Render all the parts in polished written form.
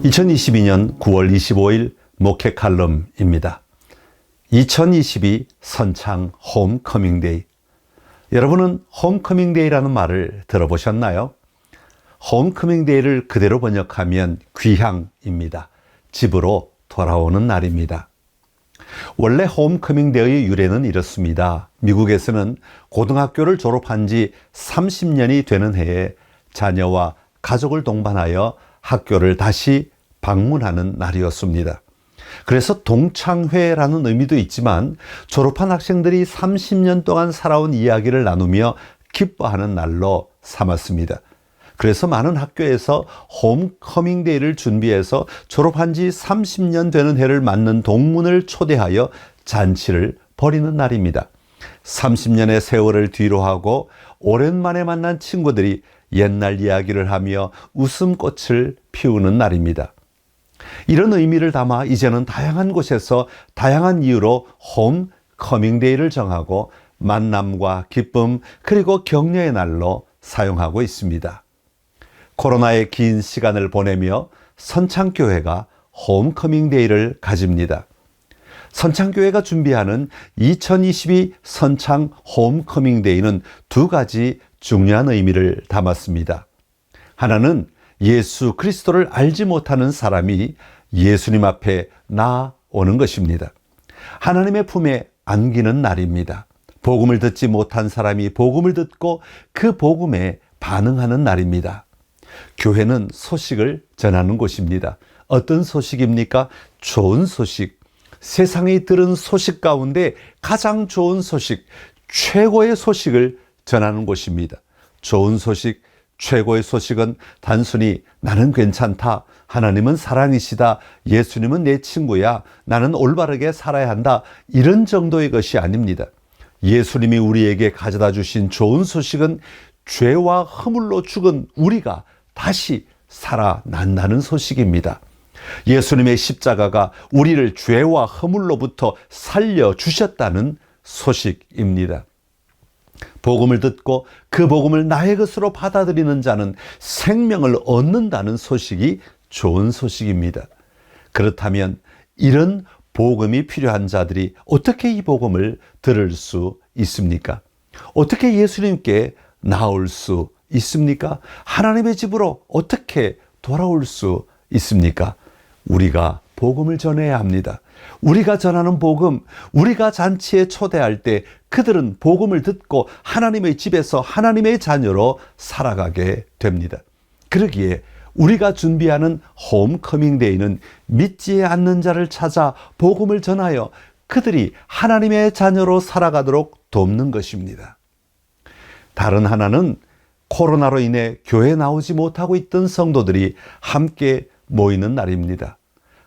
2022년 9월 25일 목회 칼럼입니다. 2022 선창 홈커밍데이. 여러분은 홈커밍데이라는 말을 들어보셨나요? 홈커밍데이를 그대로 번역하면 귀향입니다. 집으로 돌아오는 날입니다. 원래 홈커밍데이의 유래는 이렇습니다. 미국에서는 고등학교를 졸업한 지 30년이 되는 해에 자녀와 가족을 동반하여 학교를 다시 방문하는 날이었습니다. 그래서 동창회라는 의미도 있지만 졸업한 학생들이 30년 동안 살아온 이야기를 나누며 기뻐하는 날로 삼았습니다. 그래서 많은 학교에서 홈커밍데이를 준비해서 졸업한 지 30년 되는 해를 맞는 동문을 초대하여 잔치를 벌이는 날입니다. 30년의 세월을 뒤로하고 오랜만에 만난 친구들이 옛날 이야기를 하며 웃음꽃을 피우는 날입니다. 이런 의미를 담아 이제는 다양한 곳에서 다양한 이유로 홈커밍데이를 정하고 만남과 기쁨 그리고 격려의 날로 사용하고 있습니다. 코로나의 긴 시간을 보내며 선창교회가 홈커밍데이를 가집니다. 선창교회가 준비하는 2022 선창 홈커밍데이는 두 가지 중요한 의미를 담았습니다. 하나는 예수 그리스도를 알지 못하는 사람이 예수님 앞에 나오는 것입니다. 하나님의 품에 안기는 날입니다. 복음을 듣지 못한 사람이 복음을 듣고 그 복음에 반응하는 날입니다. 교회는 소식을 전하는 곳입니다. 어떤 소식입니까? 좋은 소식. 세상이 들은 소식 가운데 가장 좋은 소식, 최고의 소식을 전하는 곳입니다. 좋은 소식, 최고의 소식은 단순히 나는 괜찮다, 하나님은 사랑이시다, 예수님은 내 친구야, 나는 올바르게 살아야 한다, 이런 정도의 것이 아닙니다. 예수님이 우리에게 가져다 주신 좋은 소식은 죄와 허물로 죽은 우리가 다시 살아난다는 소식입니다. 예수님의 십자가가 우리를 죄와 허물로부터 살려주셨다는 소식입니다. 복음을 듣고 그 복음을 나의 것으로 받아들이는 자는 생명을 얻는다는 소식이 좋은 소식입니다. 그렇다면 이런 복음이 필요한 자들이 어떻게 이 복음을 들을 수 있습니까? 어떻게 예수님께 나올 수 있습니까? 하나님의 집으로 어떻게 돌아올 수 있습니까? 우리가 복음을 전해야 합니다. 우리가 전하는 복음, 우리가 잔치에 초대할 때 그들은 복음을 듣고 하나님의 집에서 하나님의 자녀로 살아가게 됩니다. 그러기에 우리가 준비하는 홈커밍데이는 믿지 않는 자를 찾아 복음을 전하여 그들이 하나님의 자녀로 살아가도록 돕는 것입니다. 다른 하나는 코로나로 인해 교회에 나오지 못하고 있던 성도들이 함께 모이는 날입니다.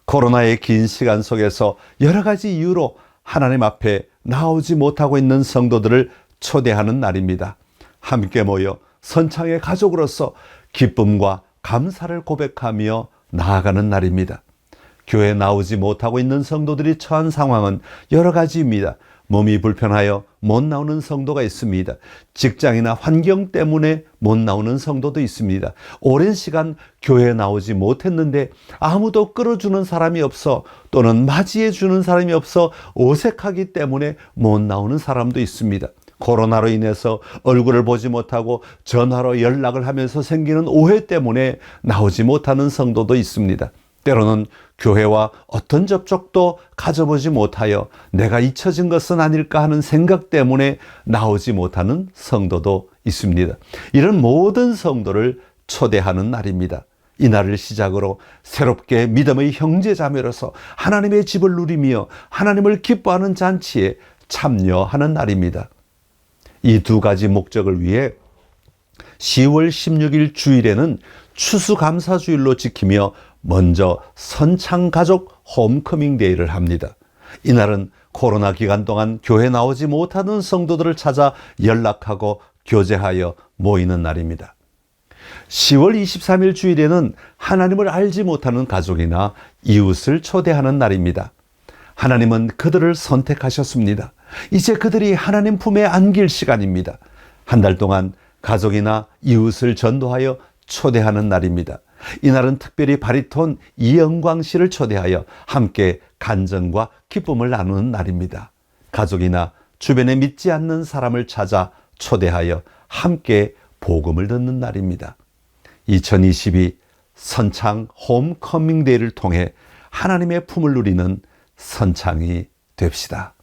코로나의 긴 시간 속에서 여러 가지 이유로 하나님 앞에 나오지 못하고 있는 성도들을 초대하는 날입니다. 함께 모여 선창의 가족으로서 기쁨과 감사를 고백하며 나아가는 날입니다. 교회에 나오지 못하고 있는 성도들이 처한 상황은 여러 가지입니다. 몸이 불편하여 못 나오는 성도가 있습니다. 직장이나 환경 때문에 못 나오는 성도도 있습니다. 오랜 시간 교회에 나오지 못했는데 아무도 끌어주는 사람이 없어 또는 맞이해 주는 사람이 없어 어색하기 때문에 못 나오는 사람도 있습니다. 코로나로 인해서 얼굴을 보지 못하고 전화로 연락을 하면서 생기는 오해 때문에 나오지 못하는 성도도 있습니다. 때로는 교회와 어떤 접촉도 가져보지 못하여 내가 잊혀진 것은 아닐까 하는 생각 때문에 나오지 못하는 성도도 있습니다. 이런 모든 성도를 초대하는 날입니다. 이 날을 시작으로 새롭게 믿음의 형제자매로서 하나님의 집을 누리며 하나님을 기뻐하는 잔치에 참여하는 날입니다. 이 두 가지 목적을 위해 10월 16일 주일에는 추수감사주일로 지키며 먼저 선창가족 홈커밍데이를 합니다. 이날은 코로나 기간 동안 교회 나오지 못하는 성도들을 찾아 연락하고 교제하여 모이는 날입니다. 10월 23일 주일에는 하나님을 알지 못하는 가족이나 이웃을 초대하는 날입니다. 하나님은 그들을 선택하셨습니다. 이제 그들이 하나님 품에 안길 시간입니다. 한 달 동안 가족이나 이웃을 전도하여 초대하는 날입니다. 이날은 특별히 바리톤 이영광 씨를 초대하여 함께 간증과 기쁨을 나누는 날입니다. 가족이나 주변에 믿지 않는 사람을 찾아 초대하여 함께 복음을 듣는 날입니다. 2022 선창 홈커밍데이를 통해 하나님의 품을 누리는 선창이 됩시다.